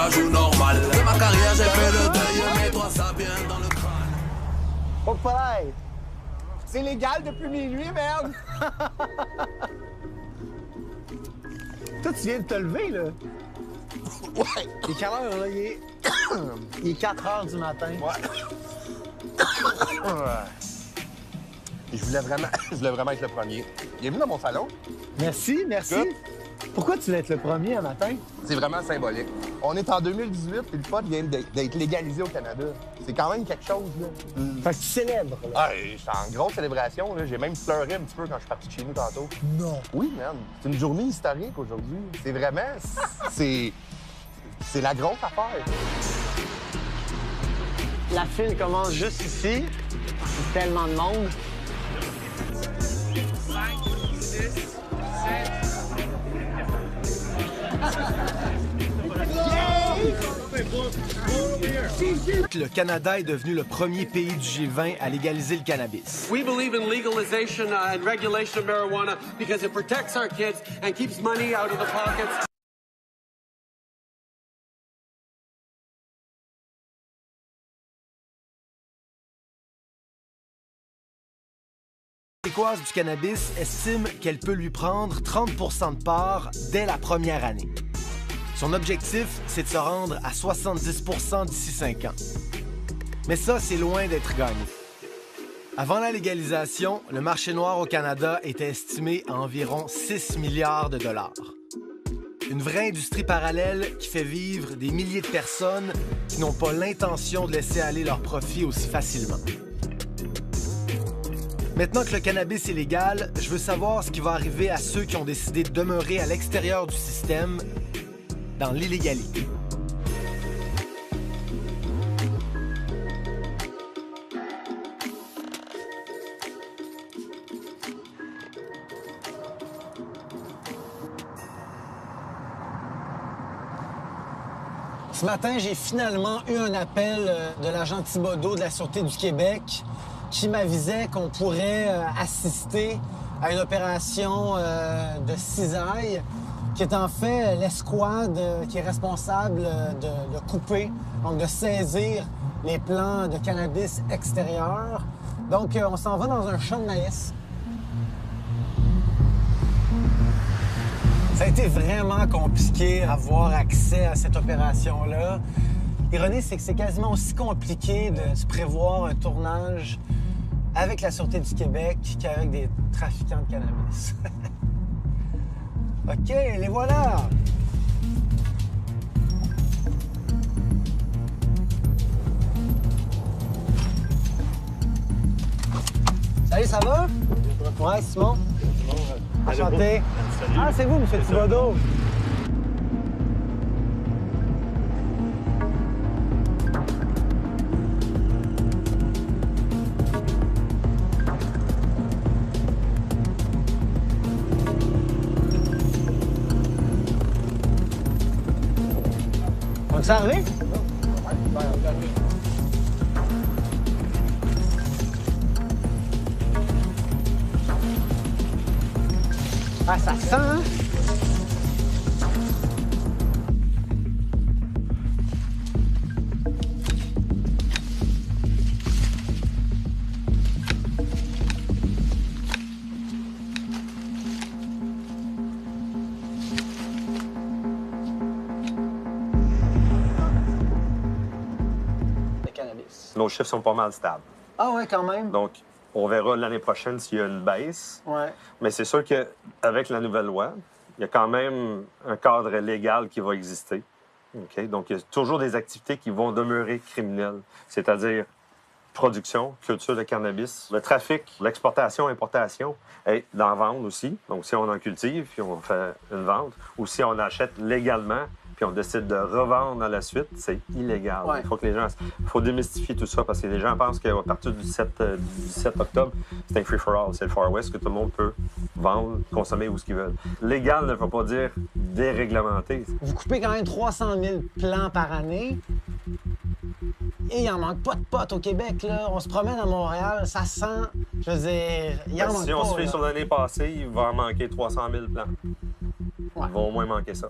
ça joue normal. De ma carrière, j'ai fait le deuil, mais toi, ça vient dans le crâne. Oh, pareil. C'est légal depuis minuit, merde! Toi, tu viens de te lever, là? Ouais. Il est quelle heure, là? Il est 4 heures du matin. Ouais. Je voulais vraiment être le premier. Bienvenue dans mon salon. Merci, merci. Écoute. Pourquoi tu voulais être le premier un matin? C'est vraiment symbolique. On est en 2018 et le pot vient d'être légalisé au Canada. C'est quand même quelque chose, là. Fait que tu célèbres, là. Ah, je suis en grosse célébration, là. J'ai même pleuré un petit peu quand je suis parti de chez nous tantôt. Non. Oui, man. C'est une journée historique aujourd'hui. C'est vraiment... C'est la grosse affaire. La file commence juste ici. Tellement de monde. 5, 6, 7... Le Canada est devenu le premier pays du G20 à légaliser le cannabis. We believe in legalization and regulation of marijuana because it protects our kids and keeps money out of the pockets. La québécoise du cannabis estime qu'elle peut lui prendre 30 % de part dès la première année. Son objectif, c'est de se rendre à 70 % d'ici 5 ans. Mais ça, c'est loin d'être gagné. Avant la légalisation, le marché noir au Canada était estimé à environ 6 milliards de dollars. Une vraie industrie parallèle qui fait vivre des milliers de personnes qui n'ont pas l'intention de laisser aller leurs profits aussi facilement. Maintenant que le cannabis est légal, je veux savoir ce qui va arriver à ceux qui ont décidé de demeurer à l'extérieur du système, dans l'illégalité. Ce matin, j'ai finalement eu un appel de l'agent Thibodeau de la Sûreté du Québec qui m'avisait qu'on pourrait assister à une opération de cisaille qui est en fait l'escouade qui est responsable de couper, donc de saisir les plants de cannabis extérieurs. Donc, on s'en va dans un champ de maïs. Ça a été vraiment compliqué d'avoir accès à cette opération-là. L'ironie, c'est que c'est quasiment aussi compliqué de se prévoir un tournage avec la Sûreté du Québec qu'avec des trafiquants de cannabis. OK, les voilà! Salut, ça va? Ouais, Simon. Enchanté. Ah, c'est vous, M. Thibodeau. Donc, ça arrive? Ah, ça sent, hein? Le cannabis. Nos chiffres sont pas mal stables. Ah ouais, quand même. Donc, on verra l'année prochaine s'il y a une baisse. Ouais. Mais c'est sûr qu'avec la nouvelle loi, il y a quand même un cadre légal qui va exister. OK? Donc, il y a toujours des activités qui vont demeurer criminelles, c'est-à-dire production, culture de cannabis, le trafic, l'exportation, importation, et d'en vendre aussi. Donc, si on en cultive, puis on fait une vente, ou si on achète légalement, puis on décide de revendre à la suite, c'est illégal. Ouais. Il faut que les gens... faut démystifier tout ça, parce que les gens pensent qu'à partir du 17 octobre, c'est un free-for-all, c'est le Far West, que tout le monde peut vendre, consommer où ce qu'ils veulent. Légal ne veut pas dire déréglementé. Vous coupez quand même 300 000 plants par année. Et il en manque pas de potes au Québec, là. On se promène à Montréal, ça sent... Je veux dire, il en manque Si pas, on se fait là. sur l'année passée, il va en manquer 300 000 plants. Ouais. Il va au moins manquer ça.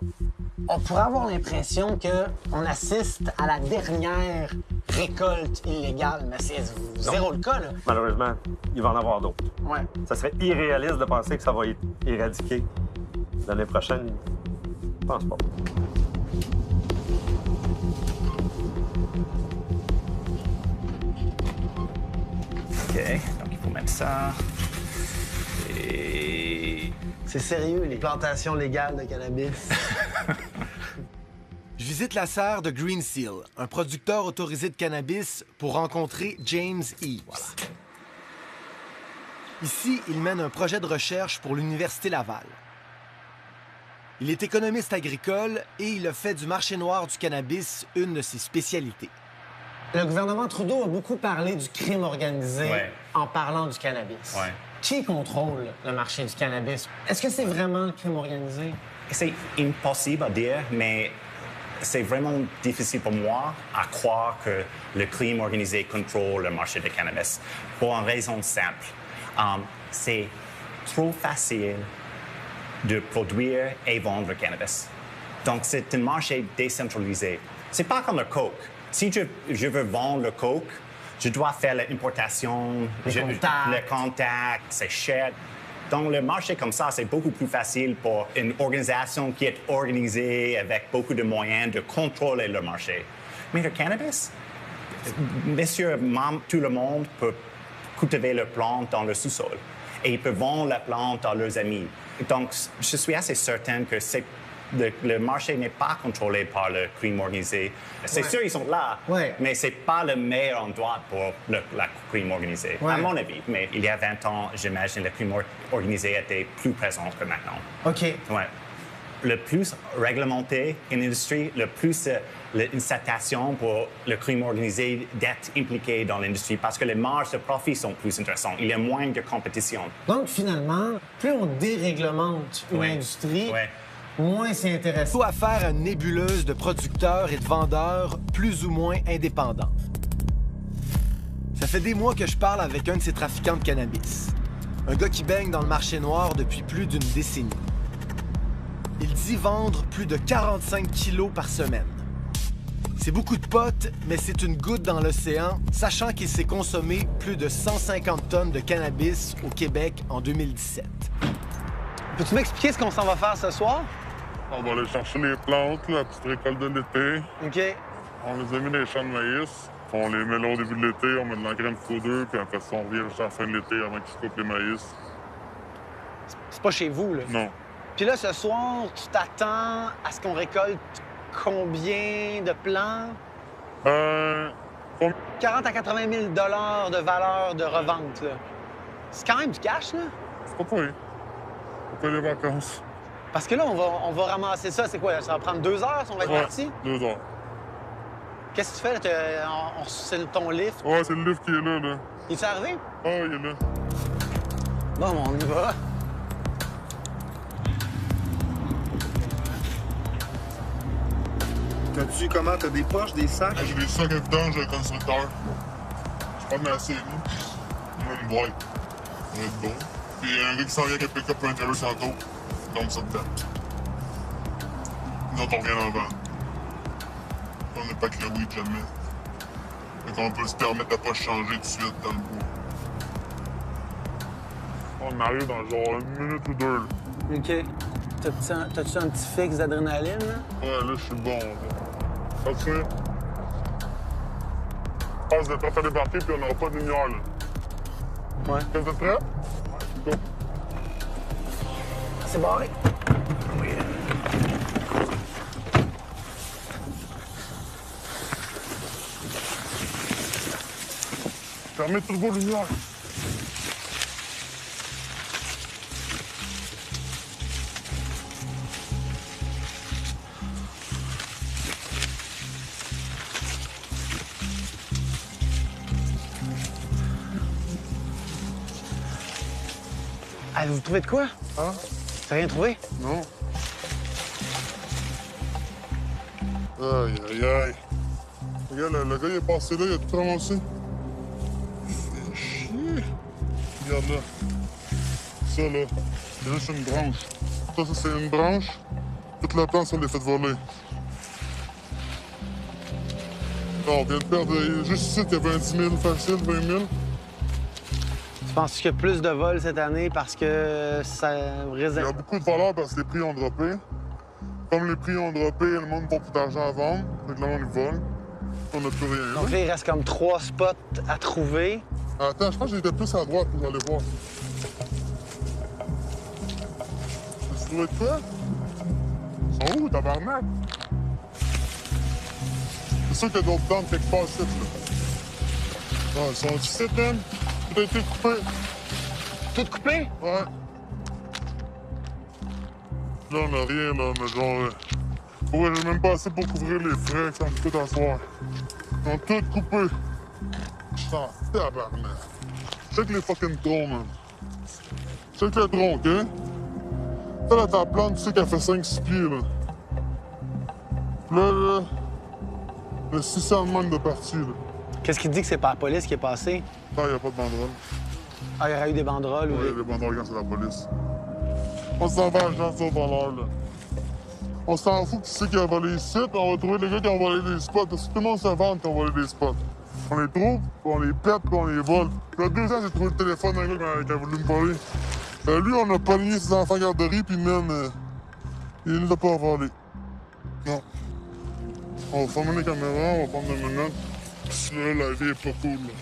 On pourrait avoir l'impression qu'on assiste à la dernière récolte illégale, mais c'est zéro le cas, là. Malheureusement, il va en avoir d'autres. Ouais. Ça serait irréaliste de penser que ça va être éradiqué l'année prochaine. Je pense pas. OK, donc il faut mettre ça. Et... C'est sérieux, les plantations légales de cannabis. Je visite la serre de Green Seal, un producteur autorisé de cannabis, pour rencontrer James Eves. Voilà. Ici, il mène un projet de recherche pour l'Université Laval. Il est économiste agricole et il a fait du marché noir du cannabis une de ses spécialités. Le gouvernement Trudeau a beaucoup parlé du crime organisé Ouais. en parlant du cannabis. Ouais. Qui contrôle le marché du cannabis? Est-ce que c'est vraiment le crime organisé? C'est impossible à dire, mais c'est vraiment difficile pour moi à croire que le crime organisé contrôle le marché du cannabis. Pour une raison simple. C'est trop facile de produire et vendre le cannabis. Donc, c'est un marché décentralisé. C'est pas comme le coke. Si je veux vendre le coke, je dois faire l'importation, le contact, c'est cher. Donc, le marché comme ça, c'est beaucoup plus facile pour une organisation qui est organisée avec beaucoup de moyens de contrôler le marché. Mais le cannabis, monsieur, tout le monde peut cultiver la plante dans le sous-sol et ils peuvent vendre la plante à leurs amis. Donc, je suis assez certain que le marché n'est pas contrôlé par le crime organisé. C'est sûr, ils sont là, mais c'est pas le meilleur endroit pour la crime organisé, à mon avis. Mais il y a 20 ans, j'imagine, le crime organisé était plus présent que maintenant. OK. Ouais. Le plus réglementé une industrie, le plus une citation pour le crime organisé d'être impliqué dans l'industrie parce que les marges de profit sont plus intéressantes. Il y a moins de compétition. Donc, finalement, plus on déréglemente une industrie, moins c'est intéressant. Tout à faire à une nébuleuse de producteurs et de vendeurs plus ou moins indépendants. Ça fait des mois que je parle avec un de ces trafiquants de cannabis. Un gars qui baigne dans le marché noir depuis plus d'une décennie. Il dit vendre plus de 45 kilos par semaine. C'est beaucoup de potes, mais c'est une goutte dans l'océan, sachant qu'il s'est consommé plus de 150 tonnes de cannabis au Québec en 2017. Peux-tu m'expliquer ce qu'on s'en va faire ce soir? On va aller chercher les plantes, la petite récolte de l'été. OK. On les a mis dans les champs de maïs. On les met là au début de l'été, on met de l'engrais de foudre, puis après ça, on revient jusqu'à la fin de l'été avant qu'ils se coupent les maïs. C'est pas chez vous, là? Non. Puis là, ce soir, tu t'attends à ce qu'on récolte combien de plants? 40 à 80 000 $ de valeur de revente, là. C'est quand même du cash, là? C'est pas pour eux. C'est pas les vacances. Parce que là, on va ramasser ça. C'est quoi? Ça va prendre 2 heures si on va être parti? 2 heures. Qu'est-ce que tu fais? C'est ton lift? Ouais, c'est le lift qui est là, là. Il est arrivé? Ah, il est là. Bon, on y va. T'as-tu comment? T'as des poches, des sacs? J'ai des sacs dedans, j'ai un constructeur. Je prends de la série. On a une boîte. On va être bon. Puis il y a un gars qui s'en vient avec un pick-up et un trailer sur l'auto. Donc ça dedans. Nous autres, on revient en vente. On n'a pas que le weed jamais. Fait qu'on peut se permettre de pas changer tout de suite dans le bois. On arrive dans genre 1 minute ou 2. Là. OK. T'as-tu un petit fixe d'adrénaline, là? Ouais, là, je suis bon. Là. Ça fait. Je pense que vous êtes prêts à débarquer, puis on n'aura pas de lumière, là. Ouais. Est-ce que vous êtes prêts? Go. C'est barré. Oui. Fermez toutes vos lumières. Avez-vous trouvé de quoi? Hein? T'as rien trouvé? Non. Aïe, aïe, aïe. Regarde, le gars, il est passé là, il a tout ramassé. Fait chier. Regarde là. Ça, là, c'est juste une branche. Ça, c'est une branche. Toute la plante, ça les fait voler. Non, on vient de perdre... Juste ici, il y avait un 10 000 facile, 20 000. Tu penses qu'il y a plus de vols cette année parce que ça Il y a beaucoup de valeur parce que les prix ont droppé. Comme les prix ont droppé, le monde n'a plus d'argent à vendre. Donc là, on les vole. On n'a plus rien. Donc là, il reste comme 3 spots à trouver. Attends, je pense que j'étais plus à droite pour aller voir. Tu trouvé de quoi? Ils sont où, tabarnak? C'est sûr qu'il y a d'autres plantes quelque part ici, là. Ah, ils sont ici, man. Tout a été coupé. Tout coupé? Ouais. Là, on a rien, là, mais genre... Ouais, j'ai même pas assez pour couvrir les frais que ça me coûte à soir. Ils ont tout coupé. Putain, tabarnak. Check les fucking troncs, man. Check le tronc, OK? Ça, là, ta plante, tu sais qu'elle fait 5-6 pieds, là. Là, le 600 manque de partie, là. Qu'est-ce qui te dit que c'est pas la police qui est passée? Non, il n'y a pas de banderole. Ah, il y aurait eu des banderoles ou Ouais, les banderoles, c'est la police. On s'en va à Jean sur l'heure, là. On s'en fout qui c'est qui a volé ici, puis on va trouver les gars qui ont volé des spots. Parce que tout le monde se vante qui ont volé des spots. On les trouve, puis on les pète, puis on les vole. Il y a 2 ans, j'ai trouvé le téléphone d'un gars qui a voulu me voler. Lui, on a pogné ses enfants garderie, puis même, il ne l'a pas volé. Non. On va fermer les caméras, on va prendre 2 minutes. Puis là, la vie est pas cool, là.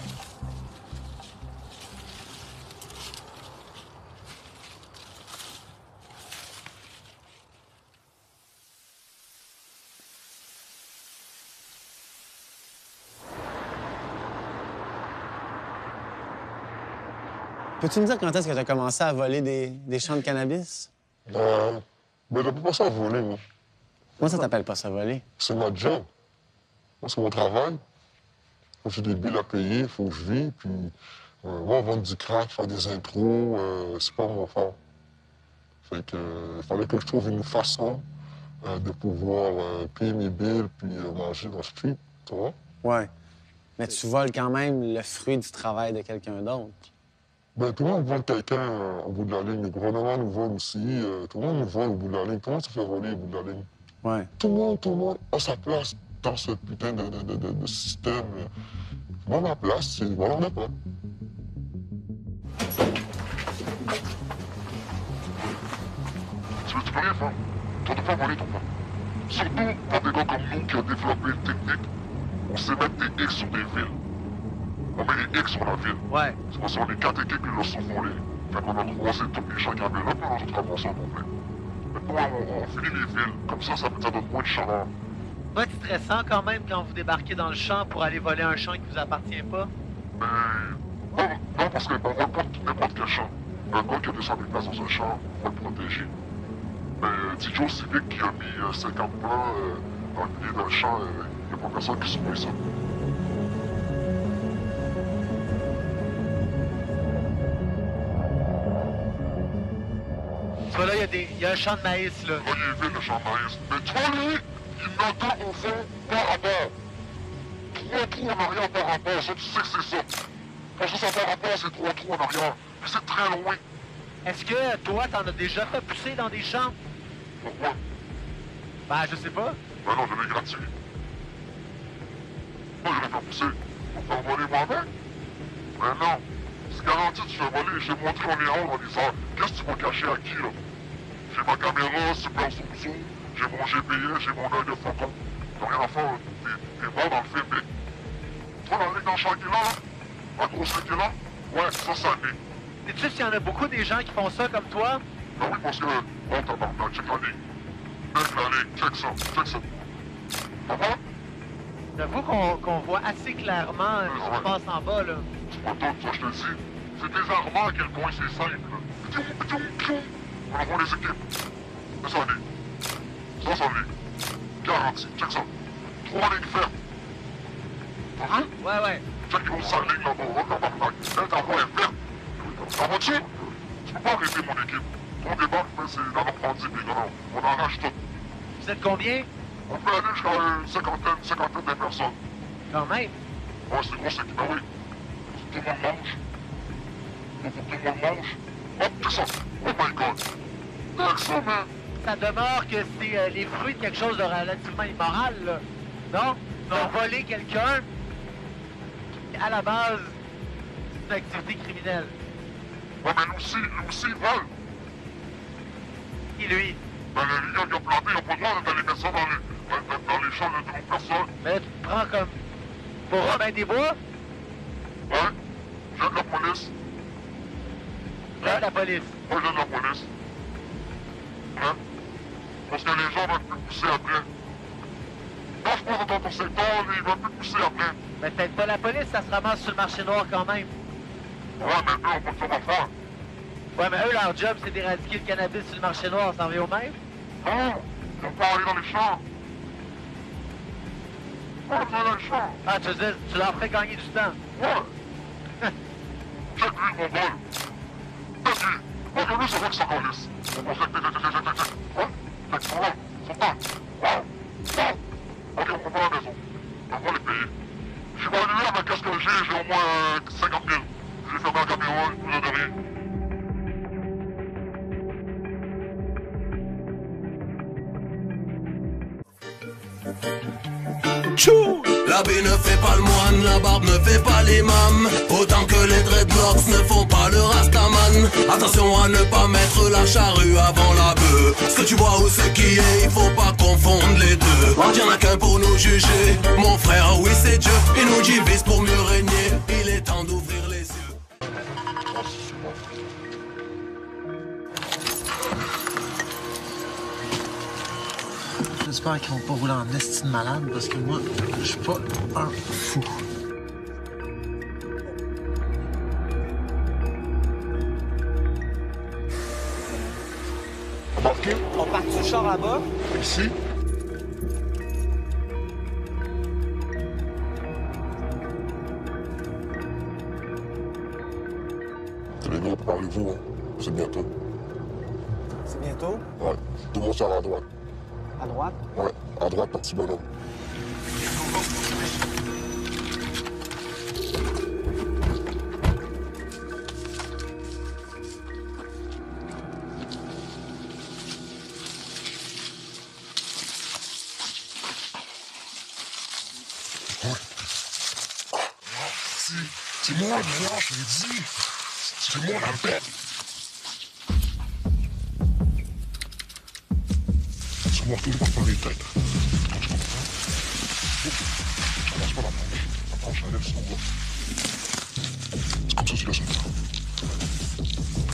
Peux-tu me dire quand est-ce que tu as commencé à voler des champs de cannabis? Ben, t'as pas ça à voler, moi. Moi, ça t'appelle pas ça voler? C'est ma job. Moi, c'est mon travail. J'ai des billes à payer, il faut que je vis. Puis, moi, vendre du crack, faire des intros, c'est pas mon fort. Fait que, il fallait que je trouve une façon de pouvoir payer mes billes puis manger dans le street, tu vois? Ouais. Mais tu voles quand même le fruit du travail de quelqu'un d'autre. Ben, tout le monde vole quelqu'un au bout de la ligne. Le gouvernement nous vole aussi. Tout le monde nous vole au bout de la ligne. Tout le monde se fait voler au bout de la ligne. Ouais. Tout le monde a sa place dans ce putain de système. Moi, ma place, c'est voler la pas. Tu peux rien faire. Tu ne pas voler ton pain. Surtout pour des gars comme nous qui ont développé une technique. On sait mettre des X sur des villes. On met des X sur la ville. Ouais. C'est parce qu'on est 4 équipes qui le sont volés. Fait qu'on a croisé tous les gens qui avaient là, puis on a tout ramassé en complet. Maintenant, on finit les villes. Comme ça donne moins de chaleur. Pas stressant quand même quand vous débarquez dans le champ pour aller voler un champ qui vous appartient pas? Mais... Non, parce qu'on vole pas n'importe quel champ. Un gars qui a descendu des places dans un champ, on va le protéger. Mais Joe Civic qui a mis 50 plans dans le milieu d'un champ, il n'y a pas personne qui surveille ça. Tu vois là, il y a un champ de maïs là. Là, il est vide le champ de maïs. Mais toi, lui, il n'a deux au fond, par rapport. 3 trous en arrière par rapport, ça, tu sais que c'est ça. Parce que ça par rapport, c'est 3 trous en arrière. Mais c'est très loin. Est-ce que toi, t'en as déjà fait pousser dans des champs? Pourquoi? Ben, je sais pas. Ben non, je l'ai gratuit. Moi, je l'ai fait pousser. Pour faire voler moi-même? Ben non. C'est garanti, tu fais voler. J'ai montré on est en haut, on est ça. Qu'est-ce que tu vas cacher à qui, là? J'ai ma caméra, super zoom zoom. J'ai mon GPS, j'ai mon œil de faucon. T'as rien à faire, t'es mort dans le film, mais... Toi, la ligne dans le champ qui est là, la grosse ligne qui est là, ouais, ça l'est. Sais-tu s'il y en a beaucoup des gens qui font ça comme toi? Ben oui, parce que... Bon, tabarnak, check la ligne. Check la ligne, check ça. Ça va? J'avoue qu'on voit assez clairement ce qui se passe en bas, là. Tu vois tout, ça, je te dis. C'est désarmant à quel point c'est simple, là. On envoie les équipes. Ça l'est. Ça l'est. Garanti, check ça. 3 lignes fermes. T'as vu? Ouais. Check une grosse ligne là-bas, oh, tabarnak. Elle, ta voix est verte. Ça va-tu? Tu peux pas arrêter mon équipe. On débarque, mais c'est la Normandie, puis non, on arrache tout. Vous êtes combien? On peut aller jusqu'à une cinquantaine de personnes. Quand même. Ouais, c'est grosse équipe, ben oui. Tout le monde mange. Faut que tout le monde mange. Hop, c'est ça. Oh my god. Avec ça, man. ça demeure que c'est les fruits de quelque chose de relativement immoral, là. Non? De voler quelqu'un, à la base, c'est une activité criminelle. Ouais, mais nous aussi, ils volent. Qui, lui? Ben, les gars qui ont planté, ils n'ont pas le droit d'aller mettre ça dans les champs de d'autres personnes. Mais là, tu te prends comme pour Robin des Bois? Ouais, j'aide la police. Là, la police. Moi, j'aide la police. Hein? Parce que les gens vont plus pousser après. Quand je pense dans ton secteur, ils vont plus pousser après. Mais peut-être pas la police, ça se ramasse sur le marché noir quand même. Ouais, mais eux, on peut toujours en faire. Ouais, mais eux, leur job, c'est d'éradiquer le cannabis sur le marché noir, ça revient au même? Non, ils vont pas aller dans les champs. Ouais, ils vont aller dans les champs. Ah, tu veux dire, tu leur ferais gagner du temps? Ouais. Check lui, mon vol. Check lui. Aujourd'hui, c'est vrai que ça calisse. On pense que ouais? Fait qu'ils sont là. Ils sont temps. Wow. Ok, on prend la maison. On va les payer. Je suis pas venu avec ce que j'ai au moins 50 000. J'ai fermé un camion, je vous ai donné. Tchou! L'habit ne fait pas le moine, la barbe ne fait pas l'imam. Autant que les dreadlocks ne font pas le rastaman. Attention à ne pas mettre la charrue avant la bœuf. Ce que tu vois ou ce qui est, il faut pas confondre les deux. Y'en a qu'un pour nous juger. Mon frère, oui c'est Dieu. Il nous divise pour mieux régner. Il est temps d'ouvrir les yeux. J'espère qu'ils vont pas rouler en estime malade parce que moi, je suis pas un fou. Embarqué? On part du char là-bas? Ici? Les gars, préparez-vous, hein. C'est bientôt. C'est bientôt? Ouais. Tout le monde sera à droite. À droite? Ouais, à droite, par petit bonhomme. C'est moi, je l'ai dit. C'est moi la bête. C'est moi, toujours pas les têtes. Je commence pas la manche. La manche, elle lève son bras. C'est comme ça que tu laisses un temps.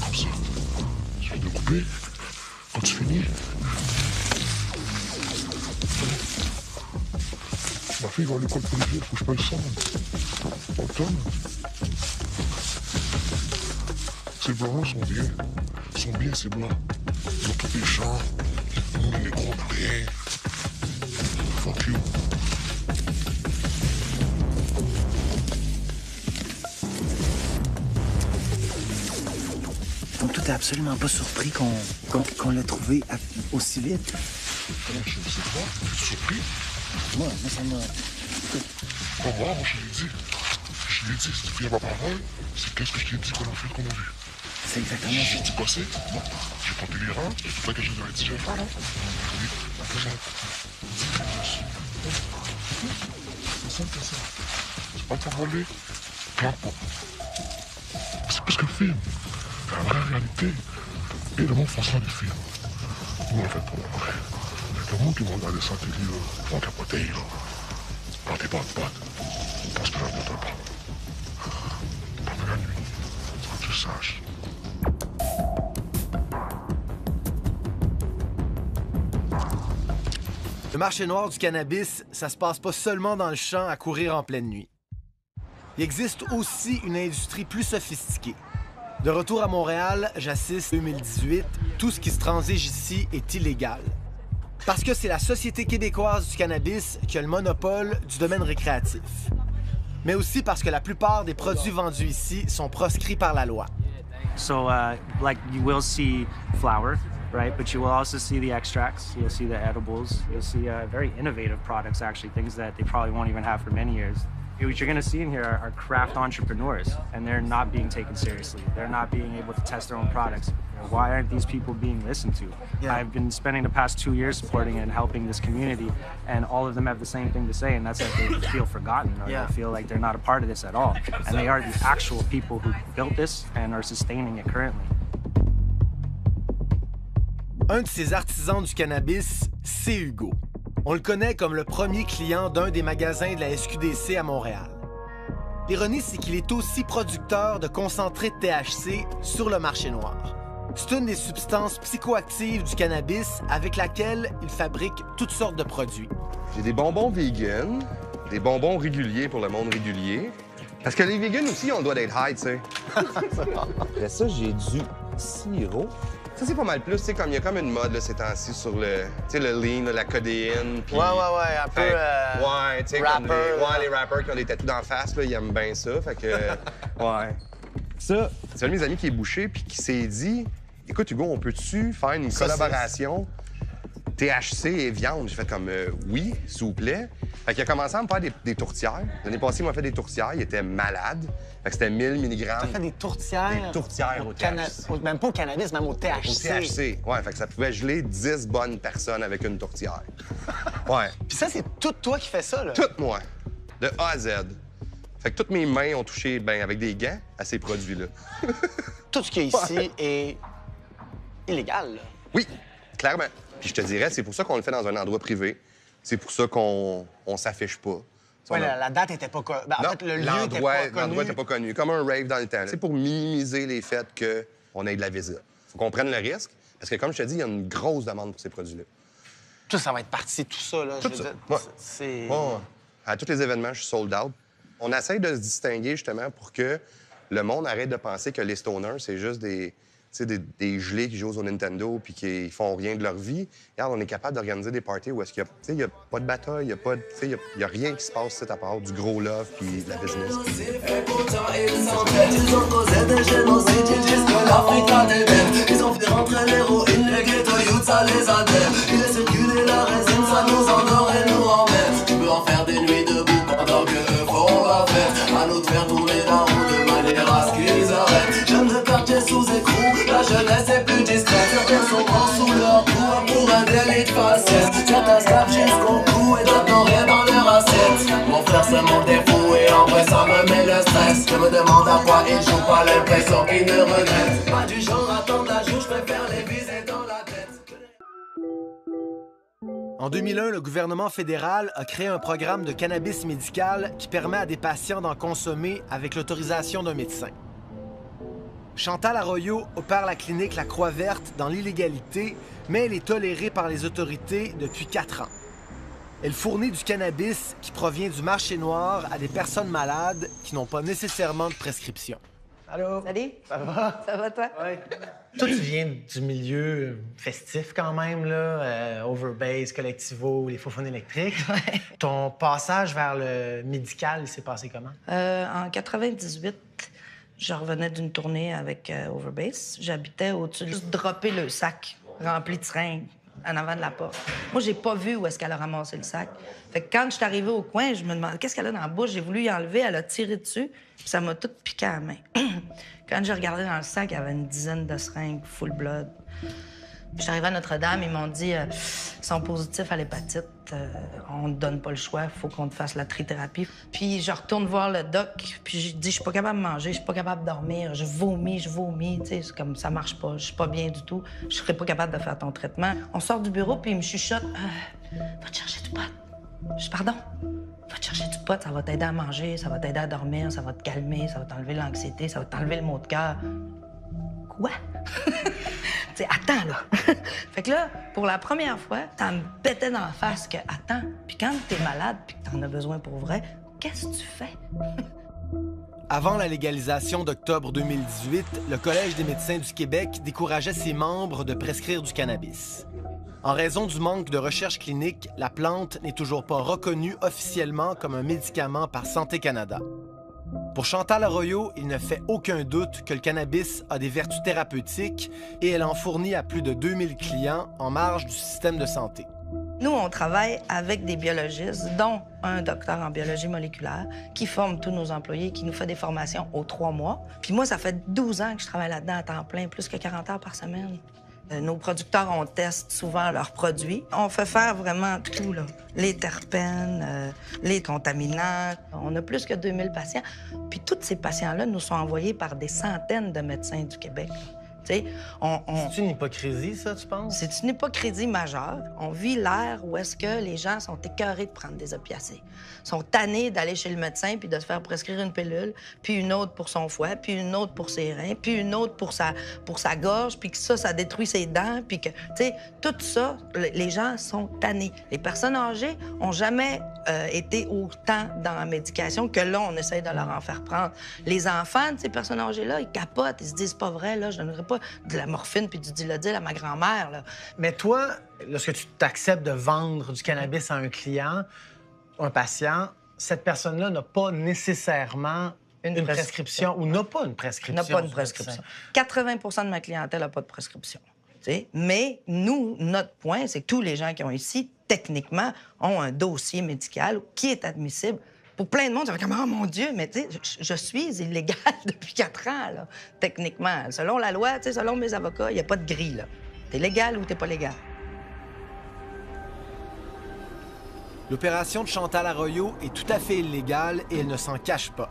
Comme ça. Tu viens de couper. Quand tu finis. Ma fille va à l'école pour les vieux, faut que je paye le sang. Pas le temps. Ces blancs-là sont bien. Ils sont bien, ces blancs. Ils ont tous les champs. Nous, les négros, on n'a rien. Fuck you. Donc, toi, t'es absolument pas surpris qu'on l'ait trouvé aussi vite? Je sais pas, t'es surpris? Moi, ça m'a... Pas moi, je l'ai dit. Je l'ai dit, si tu viens ma parole, c'est qu'est-ce que je t'ai dit qu'on a fait, qu'on a vu. C'est exactement ça. J'ai dit quoi c'est? Non, j'ai pas délirant, c'est tout ça que je vous avais dit, je vais faire, là. Oui, c'est simple que ça. C'est pas pour voler. Plante pas. C'est plus que le film. C'est la vraie réalité. Et le monde fait ça, les films. Nous, on fait pas le vrai. C'est le monde qui va regarder ça, télé, là. Ils vont capoter, là. Plantez pas de pattes. Parce que là, ne pas. Pendant la nuit, faut que tu saches. Le marché noir du cannabis, ça se passe pas seulement dans le champ à courir en pleine nuit. Il existe aussi une industrie plus sophistiquée. De retour à Montréal, j'assiste 2018, tout ce qui se transige ici est illégal. Parce que c'est la Société québécoise du cannabis qui a le monopole du domaine récréatif. Mais aussi parce que la plupart des produits vendus ici sont proscrits par la loi. So, like, you will see flower, right? But you will also see the extracts, you'll see the edibles, you'll see very innovative products, actually, things that they probably won't even have for many years. What you're going to see in here are craft entrepreneurs, and they're not being taken seriously. They're not being able to test their own products. You know, why aren't these people being listened to? Yeah. I've been spending the past 2 years supporting and helping this community, and all of them have the same thing to say, and that's that they feel forgotten, or Yeah. they feel like they're not a part of this at all. And they are the actual people who built this and are sustaining it currently. Un de ces artisans du cannabis, c'est Hugo. On le connaît comme le premier client d'un des magasins de la SQDC à Montréal. L'ironie, c'est qu'il est aussi producteur de concentré de THC sur le marché noir. C'est une des substances psychoactives du cannabis avec laquelle il fabrique toutes sortes de produits. J'ai des bonbons vegan, des bonbons réguliers pour le monde régulier. Parce que les vegans aussi, on doit être high, tu sais. Après ça, j'ai du sirop. Ça, c'est pas mal plus, tu sais, comme il y a comme une mode là, ces temps-ci sur le, tu sais, le lean, là, la codéine. Puis, Ouais, un peu. ouais, tu sais, comme rapper, les rappers qui ont des tatous d'en face, là, ils aiment bien ça. Fait que, ouais. Ça, c'est un de mes amis qui est bouché, puis qui s'est dit, écoute, Hugo, on peut-tu faire une collaboration THC et viande? J'ai fait comme, oui, s'il vous plaît. Fait qu'il a commencé à me faire des tourtières. L'année passée, il m'a fait des tourtières. Il était malade. Fait que c'était 1000 mg. T'as fait des tourtières? Des tourtières au THC. Même pas au cannabis, même au THC. Au THC, ouais. Fait que ça pouvait geler 10 bonnes personnes avec une tourtière. Ouais. Puis ça, c'est tout toi qui fais ça, là? Tout moi. De A à Z. Fait que toutes mes mains ont touché, ben, avec des gants, à ces produits-là. Tout ce qu'il y a ici est illégal, là. Oui, clairement. Puis je te dirais, c'est pour ça qu'on le fait dans un endroit privé. C'est pour ça qu'on s'affiche pas. Ouais, la date était pas connue. Ben, en fait, le lieu était pas connu. L'endroit était pas connu. Comme un rave dans le temps. C'est pour minimiser les faits qu'on ait de la visite. Faut qu'on prenne le risque. Parce que, comme je te dis, il y a une grosse demande pour ces produits-là. Tout ça va être parti, tout ça, là. Tout ça. Ouais. C'est... Ouais. À tous les événements, je suis sold out. On essaye de se distinguer, justement, pour que le monde arrête de penser que les stoners, c'est juste des gelés qui jouent au Nintendo puis qui font rien de leur vie. Regarde, on est capable d'organiser des parties où est-ce qu'il y a pas de bataille, il y a rien qui se passe ici à part du gros love puis de la business. Ils ont fait rentrer l'héroïne, les ghetto youths, ça les adhère. Il est circulé la résine, ça nous endort et nous emmerde. Tu peux en faire des nuits debout pendant que eux font la fête. À nous de faire tourner la roue de manière à ce qu'ils arrêtent. J'aime le quartier sous écrou, la jeunesse est plus discrète. Certains sont grands sous leur cou pour un délit de faciès. Certains savent jusqu'au cou et d'autres n'ont rien dans leur assiette. Mon frère c'est mon défaut et en vrai ça me met le stress. Je me demande à quoi il joue, pas l'impression qu'il ne regrette. Pas du genre à attendre la joue, je préfère les viser dans la tête. En 2001, le gouvernement fédéral a créé un programme de cannabis médical qui permet à des patients d'en consommer avec l'autorisation d'un médecin. Chantal Arroyo opère la clinique La Croix-Verte dans l'illégalité, mais elle est tolérée par les autorités depuis 4 ans. Elle fournit du cannabis qui provient du marché noir à des personnes malades qui n'ont pas nécessairement de prescription. Allô? Salut. Ça va? Ça va, toi? Oui. Toi, tu viens du milieu festif quand même, là. Overbase, Collectivo, les faux-phones électriques. Ouais. Ton passage vers le médical, il s'est passé comment? En 98, je revenais d'une tournée avec Overbase. J'habitais au-dessus, juste dropper le sac rempli de seringues en avant de la porte. Moi, j'ai pas vu où est-ce qu'elle a ramassé le sac. Fait que quand je suis arrivée au coin, je me demandais qu'est-ce qu'elle a dans la bouche. J'ai voulu y enlever, elle a tiré dessus, puis ça m'a tout piqué à la main. Quand j'ai regardé dans le sac, il y avait une dizaine de seringues full blood. Puis je suis arrivée à Notre-Dame, ils m'ont dit ils sont positifs à l'hépatite, on ne te donne pas le choix, il faut qu'on te fasse la trithérapie. Puis je retourne voir le doc, puis je dis je suis pas capable de manger, je suis pas capable de dormir, je vomis, tu sais, c'est comme ça marche pas, je suis pas bien du tout, je serais pas capable de faire ton traitement. On sort du bureau, puis il me chuchote va te chercher du pot. Je dis pardon? Va te chercher du pot, ça va t'aider à manger, ça va t'aider à dormir, ça va te calmer, ça va t'enlever l'anxiété, ça va t'enlever le maux de cœur. Quoi? T'sais, attends, là. Fait que là, pour la première fois, ça me pétait dans la face que, attends, puis quand t'es malade puis que t'en as besoin pour vrai, qu'est-ce que tu fais? Avant la légalisation d'octobre 2018, le Collège des médecins du Québec décourageait ses membres de prescrire du cannabis. En raison du manque de recherche clinique, la plante n'est toujours pas reconnue officiellement comme un médicament par Santé Canada. Pour Chantal Arroyo, il ne fait aucun doute que le cannabis a des vertus thérapeutiques et elle en fournit à plus de 2000 clients en marge du système de santé. Nous, on travaille avec des biologistes, dont un docteur en biologie moléculaire, qui forme tous nos employés, qui nous fait des formations aux 3 mois. Puis moi, ça fait 12 ans que je travaille là-dedans à temps plein, plus que 40 heures par semaine. Nos producteurs, on teste souvent leurs produits. On fait faire vraiment tout, là. Les terpènes, les contaminants. On a plus que 2000 patients. Puis tous ces patients-là nous sont envoyés par des centaines de médecins du Québec. C'est une hypocrisie, ça, tu penses? C'est une hypocrisie majeure. On vit l'ère où est-ce que les gens sont écœurés de prendre des opiacés. Ils sont tannés d'aller chez le médecin puis de se faire prescrire une pilule, puis une autre pour son foie, puis une autre pour ses reins, puis une autre pour sa gorge, puis que ça détruit ses dents, puis que, tu sais, tout ça, les gens sont tannés. Les personnes âgées ont jamais été autant dans la médication que là, on essaye de leur en faire prendre. Les enfants de ces personnes âgées-là, ils capotent, ils se disent, c'est pas vrai, là, je donnerais pas de la morphine puis du Dilaudil à ma grand-mère, là. Mais toi, lorsque tu t'acceptes de vendre du cannabis à un client, un patient, cette personne-là n'a pas nécessairement une prescription ou n'a pas une prescription. N'a pas une prescription. 80 de ma clientèle n'a pas de prescription. T'sais? Mais nous, notre point, c'est que tous les gens qui ont ici, techniquement, ont un dossier médical qui est admissible. Pour plein de monde, ça fait comme « Oh mon Dieu! » Mais tu sais, je suis illégale depuis 4 ans, là, techniquement. Selon la loi, tu sais, selon mes avocats, il n'y a pas de grille, là. T'es légal ou t'es pas légal. L'opération de Chantal Arroyo est tout à fait illégale et elle ne s'en cache pas.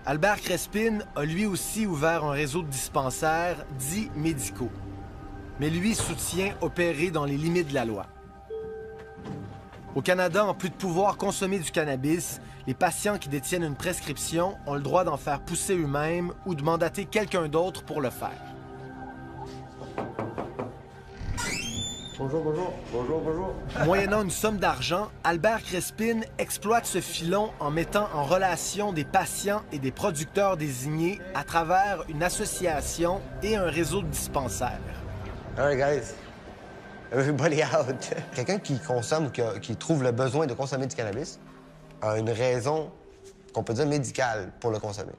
Albert Crespin a lui aussi ouvert un réseau de dispensaires dits médicaux. Mais lui soutient opérer dans les limites de la loi. Au Canada, en plus de pouvoir consommer du cannabis, les patients qui détiennent une prescription ont le droit d'en faire pousser eux-mêmes ou de mandater quelqu'un d'autre pour le faire. Bonjour, bonjour. Bonjour, bonjour. Moyennant une somme d'argent, Albert Crespin exploite ce filon en mettant en relation des patients et des producteurs désignés à travers une association et un réseau de dispensaires. All right, guys. Everybody out. Quelqu'un qui consomme ou qui trouve le besoin de consommer du cannabis a une raison qu'on peut dire médicale pour le consommer.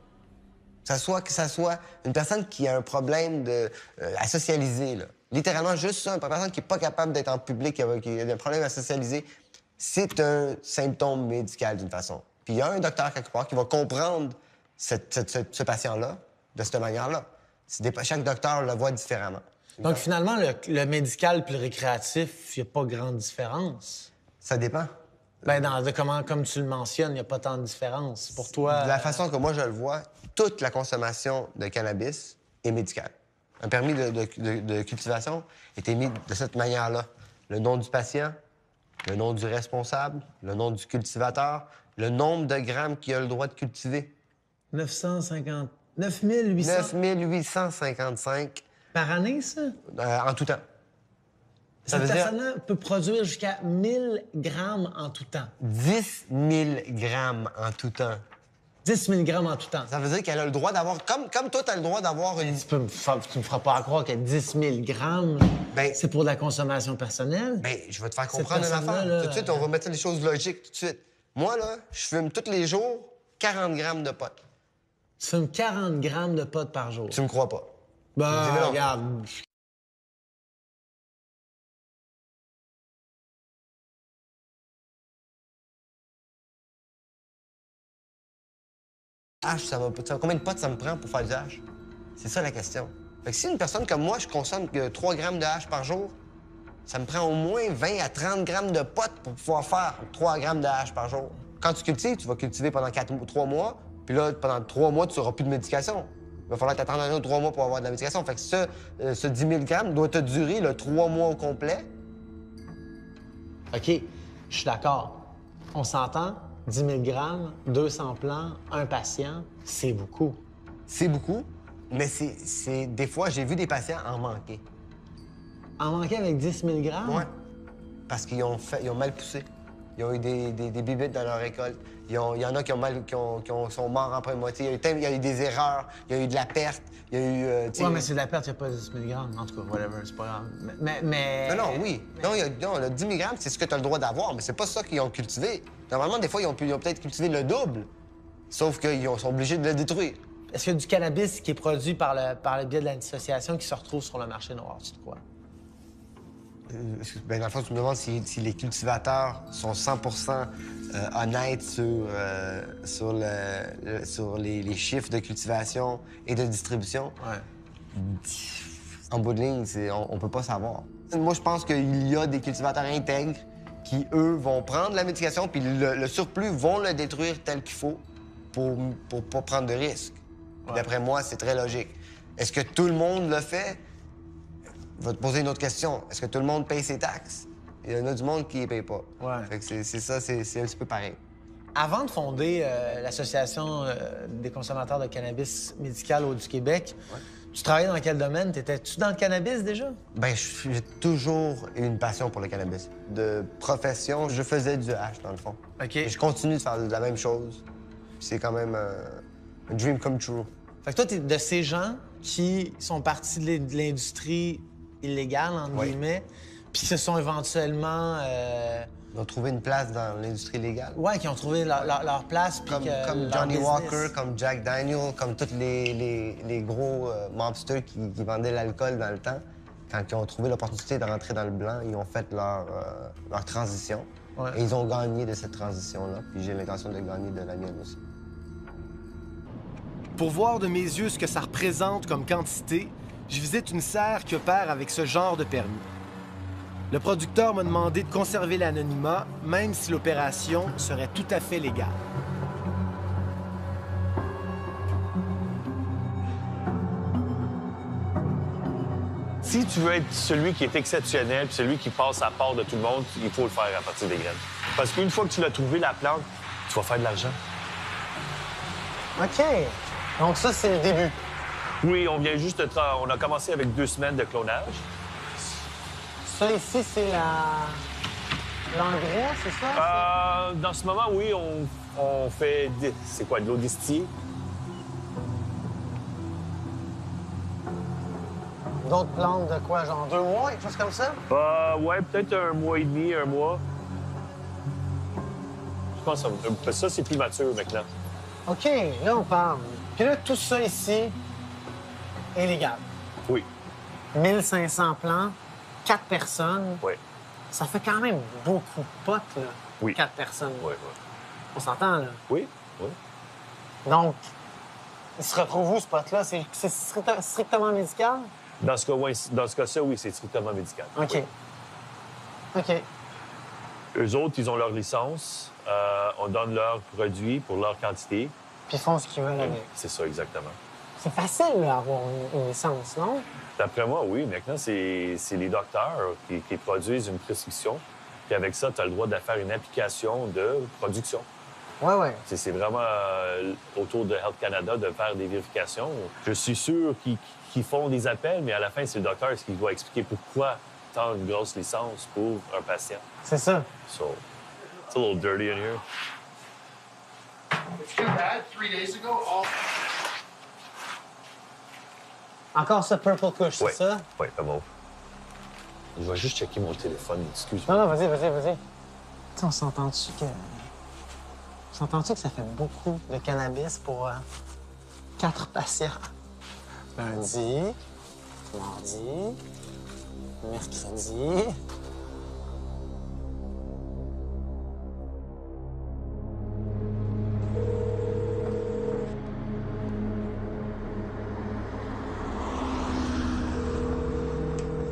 Que ça soit une personne qui a un problème à socialiser, là. Littéralement, juste ça, une personne qui n'est pas capable d'être en public, qui a des problèmes à socialiser, c'est un symptôme médical d'une façon. Puis il y a un docteur quelque part qui va comprendre ce patient-là de cette manière-là. Chaque docteur le voit différemment. Donc finalement, le médical puis le récréatif, il n'y a pas grande différence. Ça dépend. Ben comme tu le mentionnes, il n'y a pas tant de différence. Pour toi... De la façon que moi je le vois, toute la consommation de cannabis est médicale. Un permis de cultivation est émis de cette manière-là. Le nom du patient, le nom du responsable, le nom du cultivateur, le nombre de grammes qu'il a le droit de cultiver. 950... 9800... 9855. Par année, ça? En tout temps. Cette personne-là peut produire jusqu'à 1000 grammes en tout temps. 10 000 grammes en tout temps. 10 000 grammes en tout temps. Ça veut dire qu'elle a le droit d'avoir... Comme toi, t'as le droit d'avoir une... Tu me feras pas croire que 10 000 grammes, c'est pour de la consommation personnelle? Bien, je vais te faire comprendre une affaire. Tout de suite, on va mettre les choses logiques tout de suite. Moi, là, je fume tous les jours 40 grammes de pot. Tu fumes 40 grammes de pot par jour? Tu me crois pas. Ben, regarde... Combien de potes ça me prend pour faire du hash? C'est ça la question. Fait que si une personne comme moi, je consomme que 3 grammes de hash par jour, ça me prend au moins 20 à 30 grammes de potes pour pouvoir faire 3 grammes de hash par jour. Quand tu cultives, tu vas cultiver pendant 3 mois, puis là, pendant 3 mois, tu n'auras plus de médication. Il va falloir t'attendre un autre 3 mois pour avoir de la médication. Fait que ce 10 000 grammes doit te durer le 3 mois au complet. OK, je suis d'accord. On s'entend? 10 000 grammes, 200 plants, un patient, c'est beaucoup. C'est beaucoup, mais c'est des fois, j'ai vu des patients en manquer. En manquer avec 10 000 grammes? Oui, parce qu'ils ont mal poussé. Ils ont eu des bibites dans leur récolte. Il y en a qui sont morts en première moitié. Il y a eu des erreurs, il y a eu de la perte, il y a eu... Oui, mais c'est de la perte, il n'y a pas 10 000 grammes. En tout cas, whatever, c'est pas grave. Mais... Non, oui. Non, le 10 000 grammes, c'est ce que tu as le droit d'avoir, mais c'est pas ça qu'ils ont cultivé. Normalement, des fois, ils ont peut-être cultivé le double, sauf qu'ils sont obligés de le détruire. Est-ce qu'il y a du cannabis qui est produit par le biais de la dissociation qui se retrouve sur le marché noir, tu crois? Ben, dans le fond, tu me demandes si les cultivateurs sont 100% honnêtes sur les chiffres de cultivation et de distribution. Ouais. En bout de ligne, on peut pas savoir. Moi, je pense qu'il y a des cultivateurs intègres qui, eux, vont prendre la médication, puis le surplus vont le détruire tel qu'il faut pour pas prendre de risques. Ouais. D'après moi, c'est très logique. Est-ce que tout le monde le fait? Je vais te poser une autre question. Est-ce que tout le monde paye ses taxes? Il y en a du monde qui les paye pas. Ouais. Fait que c'est ça, c'est un petit peu pareil. Avant de fonder l'Association des consommateurs de cannabis médical du Québec, ouais. Tu travaillais dans quel domaine? T'étais-tu dans le cannabis déjà? Bien, j'ai toujours eu une passion pour le cannabis. De profession, je faisais du hash, dans le fond. OK. Et je continue de faire la même chose. C'est quand même un dream come true. Fait que toi, t'es de ces gens qui sont partis de l'industrie illégale, entre guillemets, puis qui se sont éventuellement... Ils ont trouvé une place dans l'industrie légale. Ouais, qui ont trouvé leur place. Comme Johnny Walker, comme Jack Daniel, comme tous les gros mobsters qui vendaient l'alcool dans le temps. Quand ils ont trouvé l'opportunité de rentrer dans le blanc, ils ont fait leur transition. Ouais. Et ils ont gagné de cette transition-là. Puis j'ai l'intention de gagner de la mienne aussi. Pour voir de mes yeux ce que ça représente comme quantité, je visite une serre qui opère avec ce genre de permis. Le producteur m'a demandé de conserver l'anonymat, même si l'opération serait tout à fait légale. Si tu veux être celui qui est exceptionnel, puis celui qui passe à part de tout le monde, il faut le faire à partir des graines. Parce qu'une fois que tu l'as trouvé, la plante, tu vas faire de l'argent. OK. Donc ça, c'est le début. Oui, on vient juste on a commencé avec 2 semaines de clonage. Ça, ici, c'est l'engrais, c'est ça? Dans ce moment, oui, on fait... C'est quoi, de l'eau distillée? D'autres plantes de quoi, genre 2 mois, quelque chose comme ça? Ouais, peut-être 1 mois et demi, 1 mois. Je pense que ça, c'est plus mature maintenant. OK, là, on parle. Puis là, tout ça ici est légal. Oui. 1500 plants. 4 personnes, oui. Ça fait quand même beaucoup de potes, là. Oui. 4 personnes. Oui, oui. On s'entend, là? Oui, oui. Donc, il se retrouve où, ce pot-là? C'est strictement médical? Dans ce cas-là, oui, c'est strictement médical. OK. Oui. OK. Eux autres, ils ont leur licence. On donne leurs produits pour leur quantité. Puis ils font ce qu'ils veulent avec. C'est ça, exactement. C'est facile, d'avoir une licence, non? D'après moi, oui. Maintenant, c'est les docteurs qui produisent une prescription. Puis avec ça, tu as le droit de faire une application de production. Oui, oui. C'est vraiment autour de Health Canada de faire des vérifications. Je suis sûr qu'ils font des appels, mais à la fin, c'est le docteur qui doit expliquer pourquoi tant une grosse licence pour un patient. C'est ça. So, it's a little dirty in here. It's too bad. 3 days ago, Encore ce Purple Kush, c'est ça? Oui, pas bon. Je vais juste checker mon téléphone, excuse-moi. Non, vas-y. On s'entend-tu que... S'entend-tu que ça fait beaucoup de cannabis pour 4 patients? Lundi, mardi, mercredi...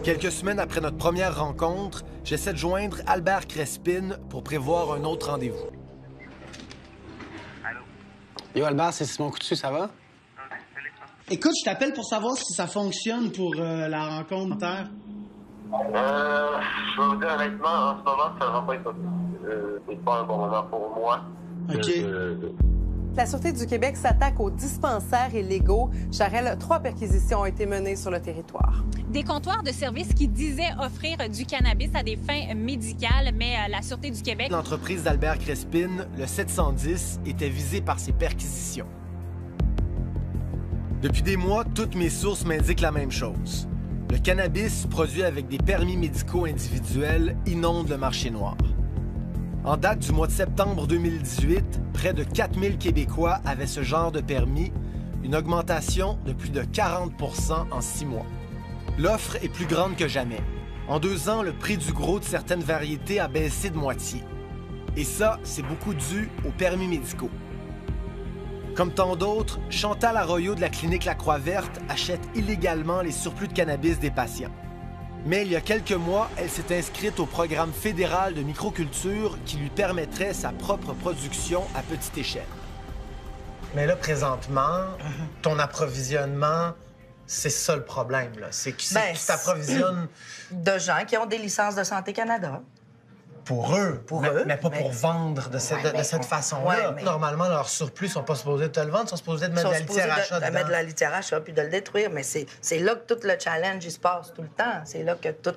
Quelques semaines après notre première rencontre, j'essaie de joindre Albert Crespin pour prévoir un autre rendez-vous. Allô? Yo, Albert, c'est Simon Coutu, ça va? Écoute, je t'appelle pour savoir si ça fonctionne pour la rencontre terre. Je vais vous dire honnêtement, en ce moment, ça va pas être c'est pas un bon moment pour moi. OK. La Sûreté du Québec s'attaque aux dispensaires illégaux. Charel, 3 perquisitions ont été menées sur le territoire. Des comptoirs de services qui disaient offrir du cannabis à des fins médicales, mais la Sûreté du Québec... L'entreprise d'Albert Crespin, le 710, était visée par ces perquisitions. Depuis des mois, toutes mes sources m'indiquent la même chose. Le cannabis produit avec des permis médicaux individuels inonde le marché noir. En date du mois de septembre 2018, près de 4000 Québécois avaient ce genre de permis, une augmentation de plus de 40 % en 6 mois. L'offre est plus grande que jamais. En 2 ans, le prix du gros de certaines variétés a baissé de moitié. Et ça, c'est beaucoup dû aux permis médicaux. Comme tant d'autres, Chantal Arroyo de la clinique La Croix-Verte achète illégalement les surplus de cannabis des patients. Mais il y a quelques mois, elle s'est inscrite au programme fédéral de microculture qui lui permettrait sa propre production à petite échelle. Mais là, présentement, ton approvisionnement, c'est ça le problème, là. C'est que tu t'approvisionnes... De gens qui ont des licences de Santé Canada. Pour eux, mais pas pour vendre de cette façon-là. Normalement, leurs surplus sont pas supposés de te le vendre, ils sont supposés de mettre de la litière à chat dedans. Mettre de la litière à chat puis de le détruire. Mais c'est là que tout le challenge il se passe tout le temps. C'est là que tout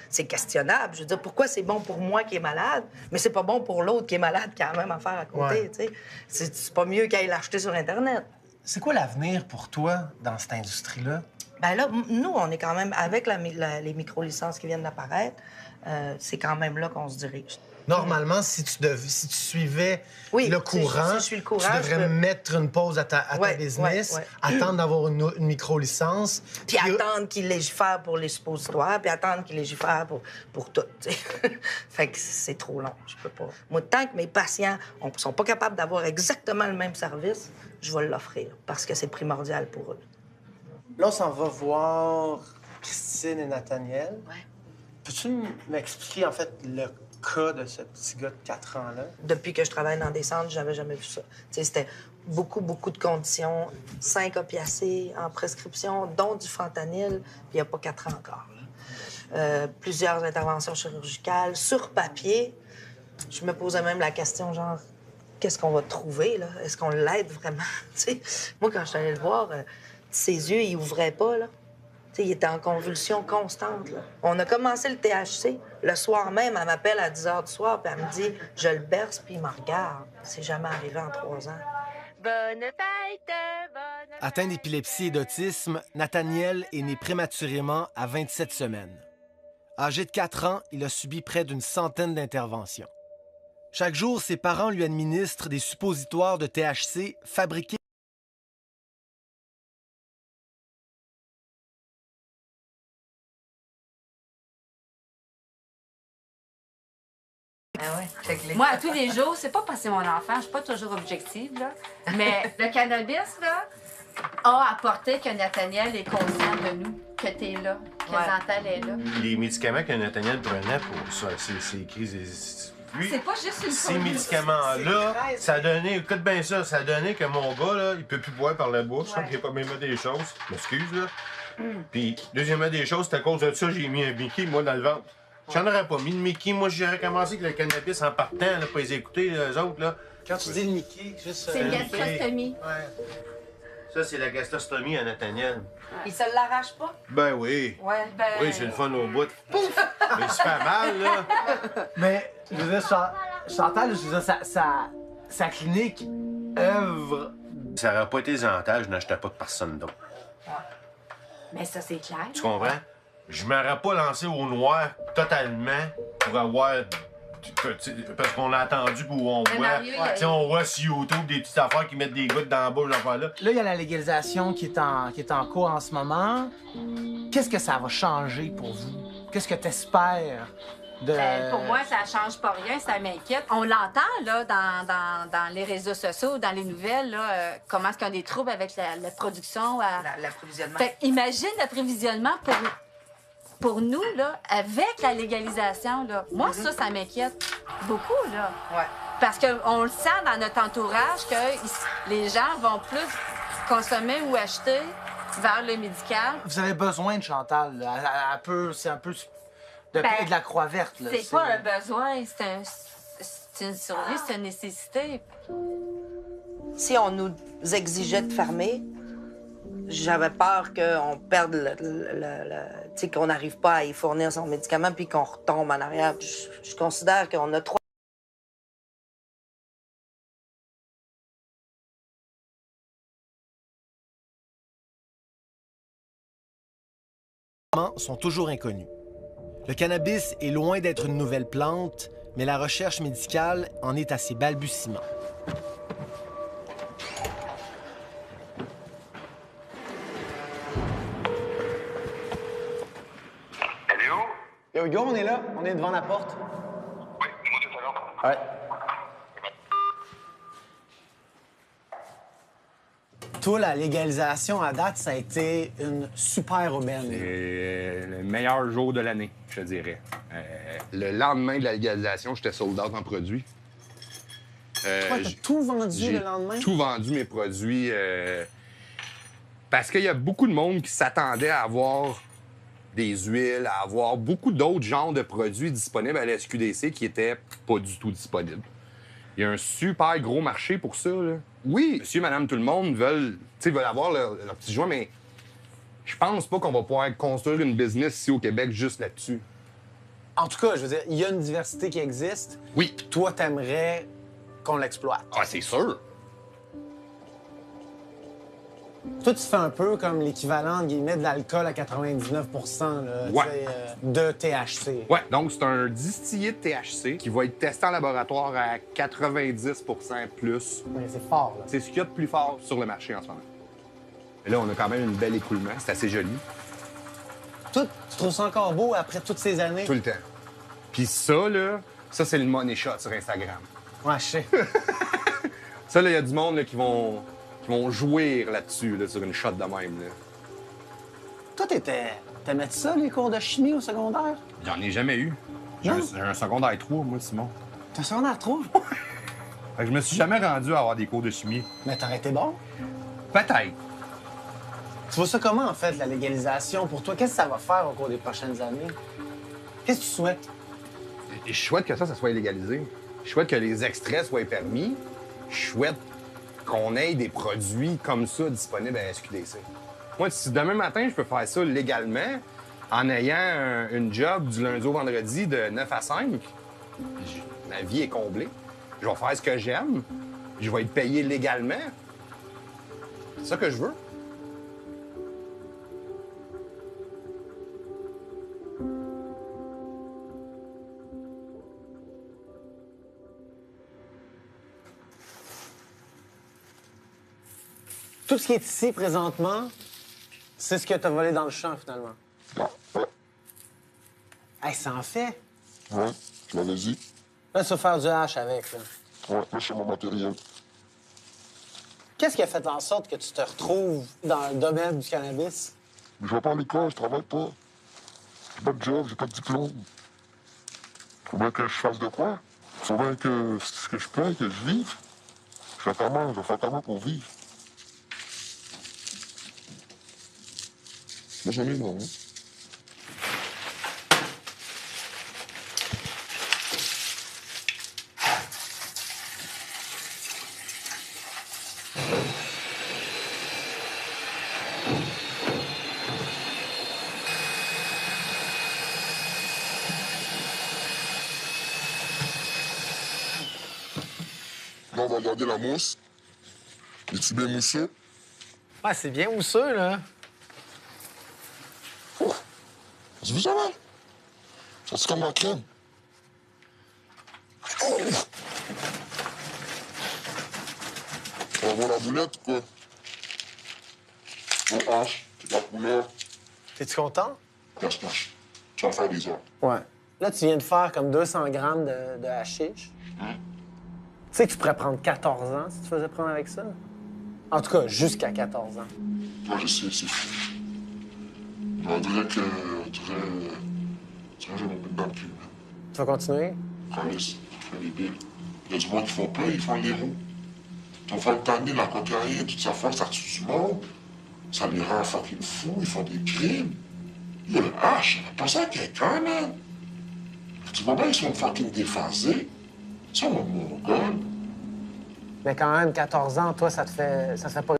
c'est questionnable. Je veux dire, pourquoi c'est bon pour moi qui est malade, mais c'est pas bon pour l'autre qui est malade qui a la même affaire à côté, tu sais. C'est pas mieux qu'aille l'acheter sur Internet. C'est quoi l'avenir pour toi dans cette industrie-là? Bien là, nous, on est quand même, avec les micro-licences qui viennent d'apparaître, c'est quand même là qu'on se dirige. Normalement, si tu suivais le courant, si je suis le courant, tu devrais mettre une pause à ta business, attendre d'avoir une micro-licence. Puis attendre qu'il légifère pour les suppositoires, puis attendre qu'il légifère pour tout, tu sais. Fait que c'est trop long, je peux pas. Moi, tant que mes patients ne sont pas capables d'avoir exactement le même service, je vais l'offrir, parce que c'est primordial pour eux. Là, on s'en va voir Christine et Nathaniel. Ouais. Peux-tu m'expliquer, en fait, le cas de ce petit gars de 4 ans-là? Depuis que je travaille dans des centres, j'avais jamais vu ça. Tu sais, c'était beaucoup de conditions. 5 opiacés en prescription, dont du fentanyl, puis il n'y a pas 4 ans encore. Plusieurs interventions chirurgicales. Sur papier, je me posais même la question, genre, qu'est-ce qu'on va trouver, là? Est-ce qu'on l'aide vraiment? Tu sais, moi, quand je suis allée le voir, ses yeux, ils ouvraient pas, là. Il était en convulsion constante. Là. On a commencé le THC. Le soir même, elle m'appelle à 10 h du soir, puis elle me dit « Je le berce, puis il me regarde. » C'est jamais arrivé en 3 ans. Bonne fête! Atteint d'épilepsie et d'autisme, Nathaniel est né prématurément à 27 semaines. Âgé de 4 ans, il a subi près d'une centaine d'interventions. Chaque jour, ses parents lui administrent des suppositoires de THC fabriqués Moi, à tous les jours, c'est pas parce que c'est mon enfant, je suis pas toujours objective, là, mais le cannabis, là, a apporté que Nathaniel est conscient de nous, que t'es là, que Chantal est là. Les médicaments que Nathaniel prenait pour ça, ces crises... C'est pas juste une Ces médicaments-là, ça a donné, écoute bien ça, ça a donné que mon gars, là, il peut plus boire par la bouche, il a pas même des choses, m'excuse, là. Puis, deuxièmement des choses, c'est à cause de ça, j'ai mis un Mickey, moi, dans le ventre. J'en aurais pas mis de Mickey. Moi, j'aurais commencé avec le cannabis en partant, là, pour les écouter, les autres, là. Quand tu dis le Mickey, juste... C'est une gastrostomie. Ça, c'est la gastrostomie à Nathaniel. Il se l'arrache pas? Ben oui. Ouais. Oui, c'est le fun au bout. Pouf! Mais il se fait mal, là. Mais, je veux dire, Chantal, je veux dire, sa clinique œuvre... Ça aurait pas été des avantages, je n'achetais pas de personne d'autre. Mais ça, c'est clair. Tu comprends? Je m'aurais pas lancé au noir totalement pour avoir... Parce qu'on a attendu pour on voit... On voit sur YouTube des petites affaires qui mettent des gouttes dans la bouche, là. Là, il y a la légalisation qui est en cours en ce moment. Qu'est-ce que ça va changer pour vous? Qu'est-ce que tu espères de... Pour moi, ça change pas rien, ça m'inquiète. On l'entend, là, dans les réseaux sociaux, dans les nouvelles, là, comment est-ce qu'il y a des troubles avec la production. L'approvisionnement. Fait imagine l'approvisionnement pour nous, là, avec la légalisation, là. Moi, ça m'inquiète beaucoup, là. Ouais. Parce qu'on le sent dans notre entourage que les gens vont plus consommer ou acheter vers le médical. Vous avez besoin de Chantal, là. C'est un peu de la Croix-Verte, là. C'est pas un besoin, c'est une survie, c'est une nécessité. Si on nous exigeait de fermer, j'avais peur qu'on perde tu sais, qu'on n'arrive pas à y fournir son médicament puis qu'on retombe en arrière. Je considère qu'on a 3 sont toujours inconnus. Le cannabis est loin d'être une nouvelle plante, mais la recherche médicale en est à ses balbutiements. Allô? Yo, Hugo, on est là. On est devant la porte. Oui, dis-moi 2 secondes. Ouais. Toi, la légalisation à date, ça a été une super aubaine. C'est le meilleur jour de l'année, je te dirais. Le lendemain de la légalisation, j'étais sold out en produits. Toi, t'as tout vendu le lendemain? J'ai tout vendu mes produits. Parce qu'il y a beaucoup de monde qui s'attendait à avoir des huiles, à avoir beaucoup d'autres genres de produits disponibles à la SQDC qui n'étaient pas du tout disponibles. Il y a un super gros marché pour ça, là. Oui, monsieur, madame, tout le monde veulent avoir leur petit joint, mais je pense pas qu'on va pouvoir construire une business ici au Québec juste là-dessus. En tout cas, je veux dire, il y a une diversité qui existe. Oui. Toi, t'aimerais qu'on l'exploite. Ah, c'est sûr. Toi, tu fais un peu comme l'équivalent, guillemets, de l'alcool à 99 là, ouais. De THC. Ouais, donc c'est un distillé de THC qui va être testé en laboratoire à 90 plus. Mais c'est fort, là. C'est ce qu'il y a de plus fort sur le marché en ce moment. Et là, on a quand même une belle écoulement. C'est assez joli. Toi, tu trouves ça encore beau après toutes ces années? Tout le temps. Puis ça, là, ça, c'est le money shot sur Instagram. Ouais, je sais. Ça, là, il y a du monde là, qui vont jouir là-dessus, là, sur une shot de même. Là. Toi, t'aimais ça, les cours de chimie au secondaire? J'en ai jamais eu. J'ai un secondaire 3, moi, Simon. T'as un secondaire 3? Fait que je me suis jamais rendu à avoir des cours de chimie. Mais t'aurais été bon? Peut-être. Tu vois ça comment, en fait, la légalisation? Pour toi, qu'est-ce que ça va faire au cours des prochaines années? Qu'est-ce que tu souhaites? Je souhaite que ça soit légalisé. Je souhaite que les extraits soient permis. Je souhaite qu'on ait des produits comme ça disponibles à la SQDC. Moi, si demain matin, je peux faire ça légalement, en ayant une job du lundi au vendredi de 9 à 5, ma vie est comblée. Je vais faire ce que j'aime. Je vais être payé légalement. C'est ça que je veux. Tout ce qui est ici présentement, c'est ce que t'as volé dans le champ, finalement. Ouais. Hey, ça en fait. Ouais, tu l'avais dit. Là, tu vas faire du hache avec, là. Ouais, là, c'est mon matériel. Qu'est-ce qui a fait en sorte que tu te retrouves dans le domaine du cannabis? Mais je vais pas à l'école, je travaille pas. J'ai pas de job, j'ai pas de diplôme. Faut bien que je fasse de quoi? Faut bien que ce que je paye, que je vive. Je vais faire comment pour vivre? Moi, j'en ai marre, hein? Là, on va regarder la mousse. Les tubes mousseux. Ouais, c'est bien mousseux, là. Tu vu ça, man? Ça, c'est comme la crème. Oh! On va voir la boulette ou quoi? Mon hache, c'est la couleur. T'es-tu content? Cache-cache. Tu vas faire des heures. Ouais. Là, tu viens de faire comme 200 grammes de hashish. Hein? Tu sais que tu pourrais prendre 14 ans si tu faisais prendre avec ça? En tout cas, jusqu'à 14 ans. Moi, je sais, c'est fou. On dirait que... j'ai mon but dans le cul. Tu vas continuer? Alice, je fais les billes. Il y a du monde qui font peur, ils font les roues. Ils font le tanner, la cocaïne, toute sa force, ça tue du monde. Ça les rend fucking fous, ils font des crimes. Il y a le hache, ça va passer à quelqu'un, man. Tu vois bien, ils sont fucking déphasés. Ils sont mongols. Mais quand même, 14 ans, toi, ça te fait pas...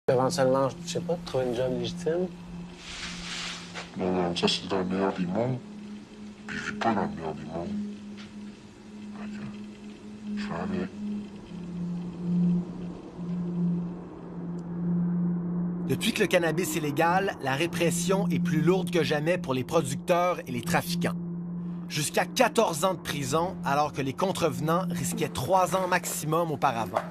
Éventuellement, je sais pas, trouver une job légitime. Non, ça, c'est dans le meilleur des mondes. Puis je vis pas dans le meilleur des mondes. Je fais avec. Depuis que le cannabis est légal, la répression est plus lourde que jamais pour les producteurs et les trafiquants. jusqu'à 14 ans de prison, alors que les contrevenants risquaient 3 ans maximum auparavant.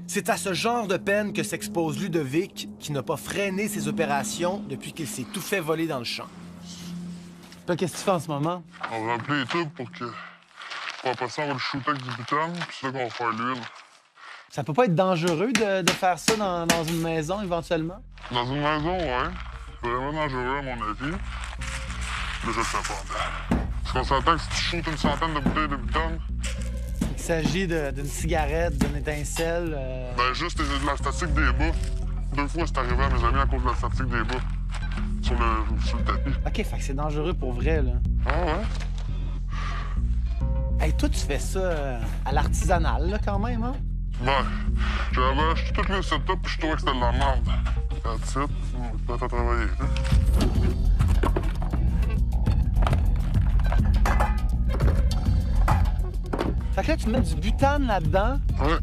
C'est à ce genre de peine que s'expose Ludovic, qui n'a pas freiné ses opérations depuis qu'il s'est tout fait voler dans le champ. Qu'est-ce que tu fais en ce moment? On va appeler les tubes pour que... Après ça, on va le shooter avec du butane, puis c'est là qu'on va faire l'huile. Ça peut pas être dangereux de faire ça dans une maison, éventuellement? Dans une maison, ouais. C'est vraiment dangereux, à mon avis. Mais je le fais pas. Parce qu'on s'entend que si tu shootes une centaine de bouteilles de butane... Il s'agit d'une cigarette, d'une étincelle... Ben, juste de la statique des bas. 2 fois, c'est arrivé à mes amis à cause de la statique des bas. Sur le tapis. OK, fait que c'est dangereux pour vrai, là. Ah ouais? Hey, toi, tu fais ça à l'artisanal, là, quand même, hein? Ouais. J'avais acheté tout le setup puis je trouvais que c'était de la merde. That's it. On peut pas travailler. Fait que là, tu mets du butane là-dedans. Ouais.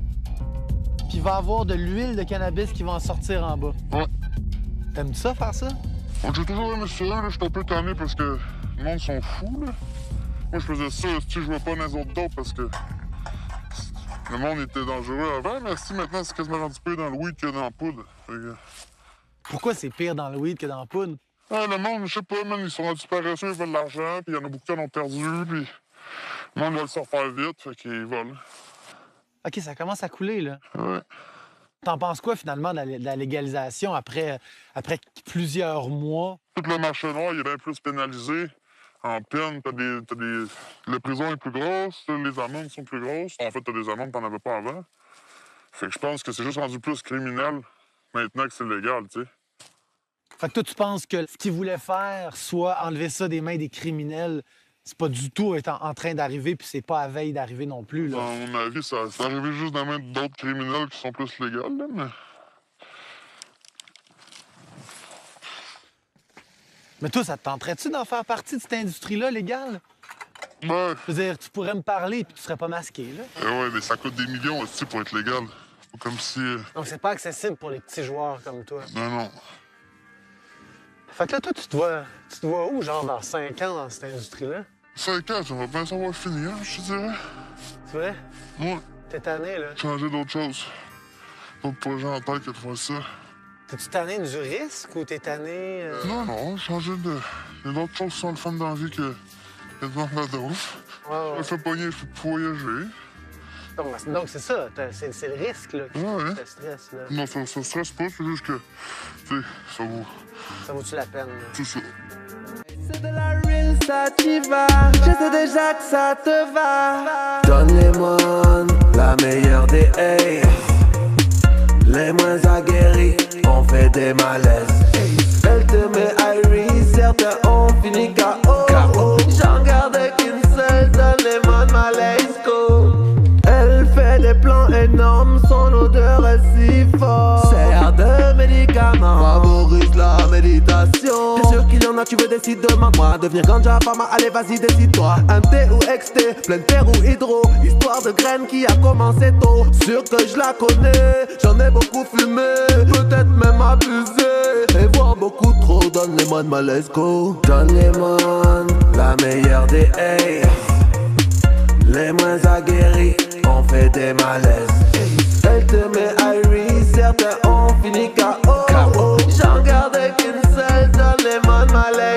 Puis il va y avoir de l'huile de cannabis qui va en sortir en bas. Ouais. T'aimes ça, faire ça? J'ai toujours aimé ça, là. J'étais un peu tanné parce que le monde sont fous, là. Moi, je faisais ça, si je jouais pas dans les autres dopes parce que le monde était dangereux avant, mais si maintenant, c'est quasiment rendu pire dans le weed que dans la poudre. Pourquoi c'est pire dans le weed que dans la poudre? Ah, le monde, je sais pas, man, ils sont rendus paresseux, ils veulent de l'argent, puis il y en a beaucoup qui en ont perdu, puis le monde va le faire vite, fait qu'ils volent. OK, ça commence à couler, là. Ouais. T'en penses quoi, finalement, de la légalisation après plusieurs mois? Tout le marché noir, il est bien plus pénalisé. En peine, la prison est plus grosse, les amendes sont plus grosses. En fait, t'as des amendes que t'en avais pas avant. Fait que je pense que c'est juste rendu plus criminel maintenant que c'est légal, tu sais. Fait que toi, tu penses que ce qu'ils voulaient faire, soit enlever ça des mains des criminels, c'est pas du tout en train d'arriver, puis c'est pas à veille d'arriver non plus, là? À mon avis, c'est arrivé juste dans les mains d'autres criminels qui sont plus légaux, là, mais... Mais toi, ça te tenterait-tu d'en faire partie de cette industrie-là, légale? Ouais. Je veux dire, tu pourrais me parler puis tu serais pas masqué, là. Ouais, mais ça coûte des millions aussi pour être légal. C'est comme si... Donc, c'est pas accessible pour les petits joueurs comme toi. Non. Fait que là, toi, tu te vois où, genre, dans 5 ans, dans cette industrie-là? 5 ans, ça va bien savoir finir, je te dirais. C'est vrai? Ouais. T'es tanné, là? Changer d'autres choses. D'autres projets en tête que de faire ça. T'es-tu tanné du risque ou t'es tanné... Non, changer de... Il y a d'autres choses qui sont le fun dans la vie que de vendre la dose. Ouais. Je me fais pogner, je peux voyager. Donc, c'est ça, c'est le risque, là, qui te stresse, là. Non, ça stresse pas, c'est juste que, tu sais, ça vaut... Ça vaut-tu la peine, là? C'est ça. C'est de la real sativa, je sais déjà que ça te va. Donne les moines, la meilleure des hey. Les moins aguerris, on fait des malaises. Elle te met Iris, certains ont fini KO. J'en garde qu'une seule, donne les moines malaise go. Elle fait des plans énormes, son odeur est si forte. Sert de médicament, favorise la méditation. Bien sûr qu'il y en a, tu veux décider, demande-moi. Devenir ganja, pharma, allez vas-y décide-toi. MT ou XT, pleine terre ou hydro. Histoire de graines qui a commencé tôt. Sûr que je la connais, j'en ai beaucoup fumé. Peut-être même abusé. Et voir beaucoup trop, donne les moines malaise go. Donne les moines, la meilleure des hey. Les moins aguerris, on fait des malaises. Elle te met Iris, certains ont fini KO. J'en garde qu'une seule, donne les moines malaise.